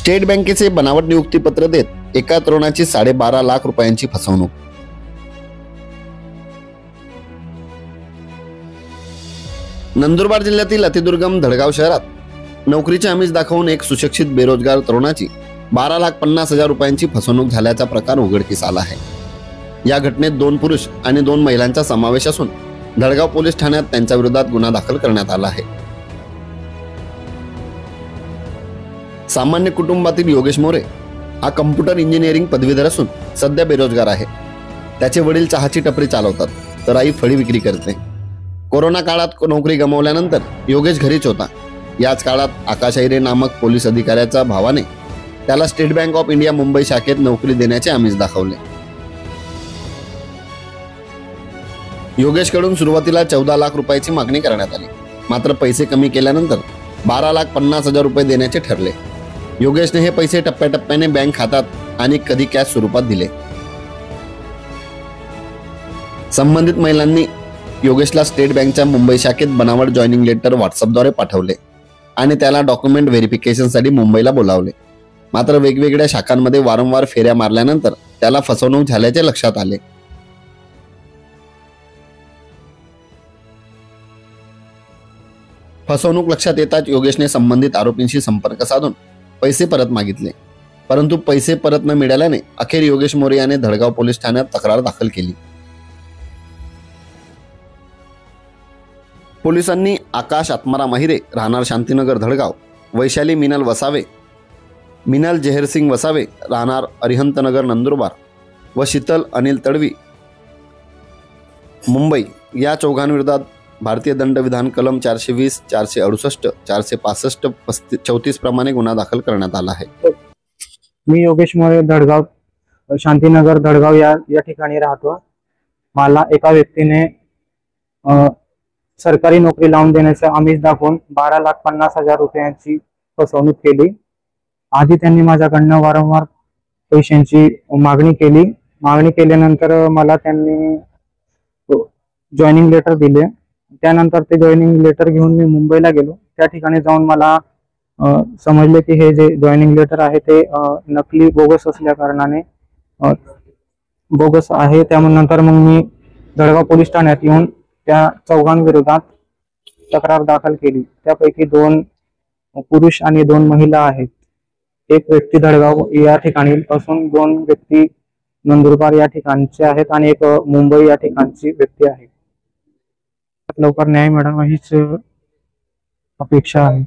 State बँकेचे बनावट नियुक्तीपत्र देत एका तरुणाची 12.5 लाख रुपयांची फसवणूक। नंदुरबार जिल्ह्यातील अतिदुर्गम धडगाव शहरात नोकरीचे आमिष दाखवून एक सुशिक्षित बेरोजगार तरुणाची 12,50,000 रुपयांची फसवणूक झाल्याचा प्रकार उघडकीस आला आहे। या घटनेत 2 पुरुष आणि 2 महिलांचा समावेश असून धडगाव पोलीस ठाण्यात त्यांच्या विरोधात गुन्हा दाखल करण्यात आला आहे। सामान्य कुटुंबातील योगेश मोरे हा कम्प्युटर इंजिनिअरिंग पदवीधर असून सध्या बेरोजगार आहे। त्याचे वडील चहाची टपरी चालवतात तर आई फळी विक्री करते। कोरोना काळात नोकरी गमावल्यानंतर योगेश घरीच होता। याच काळात आकाश ऐरे नामक पोलीस अधिकाऱ्याच्या भावाने त्याला state bank of India Mumbai शाखेत नोकरी देण्याचे आमिष दाखवले। योगेशकडून सुरुवातीला 14 लाख रुपयाची मागणी करण्यात आली, मात्र पैसे कमी केल्यानंतर 12,50,000 रुपये देण्याचे ठरले। योगेशने हे पैसे टप्प्याटप्प्याने बँक खात्यात आणि कधी कॅश स्वरूपात दिले। संबंधित महिलांनी योगेशला स्टेट बँकच्या मुंबई शाखेत बनावट जॉईनिंग लेटर व्हॉट्सअपद्वारे पाठवले आणि त्याला डॉक्युमेंट व्हेरिफिकेशनसाठी मुंबईला बोलावले। मात्र वेगवेगळ्या शाखांमध्ये वारंवार फेऱ्या मारल्यानंतर त्याला फसवणूक झाल्याचे लक्षात आले। फसवणूक लक्षात येताच योगेशने संबंधित आरोपींशी संपर्क साधून पैसे परत मागितले, परंतु पैसे परत न मिळाल्याने अखेर योगेश मोरे याने धडगाव पोलीस ठाण्यात तक्रार दाखल केली। पोलिसांनी आकाश आत्माराम अहिरे राहणार शांतीनगर धडगाव, वैशाली मिनल वसावे, मिनल जहेरसिंग वसावे राहणार अरिहंतनगर नंदुरबार व शीतल अनिल तडवी मुंबई या चौघांविरोधात भारतीय दंड विधान कलम 420, 468, 465, 34 प्रमाणे गुन्हा दाखल करण्यात आला आहे। मी योगेश मोरे धडगाव शांतीनगर धडगाव या ठिकाणी राहतो। मला एका व्यक्तीने सरकारी नोकरी लावून देण्याचे आमिष दाखवून 12,50,000 रुपयांची फसवणूक केली। आधी त्यांनी माझ्याकडनं वारंवार पैशांची मागणी केली। मागणी केल्यानंतर मला त्यांनी जॉईनिंग लेटर दिले। त्यानंतर ते जॉईनिंग लेटर घेऊन मी मुंबईला गेलो। त्या ठिकाणी जाऊन मला समजले की हे जे जॉईनिंग लेटर आहे ते नकली बोगस असल्या कारणाने बोगस आहे। त्यानंतर मग मी धडगाव पोलीस ठाण्यात येऊन त्या चौघांविरोधात तक्रार दाखल केली। त्यापैकी 2 पुरुष आणि 2 महिला आहेत। एक व्यक्ती धडगाव या ठिकाणी असून 2 व्यक्ती नंदुरबार या ठिकाणचे आहेत आणि एक मुंबई या ठिकाणची व्यक्ती आहे। लवकर न्याय मिळावा हीच अपेक्षा आहे।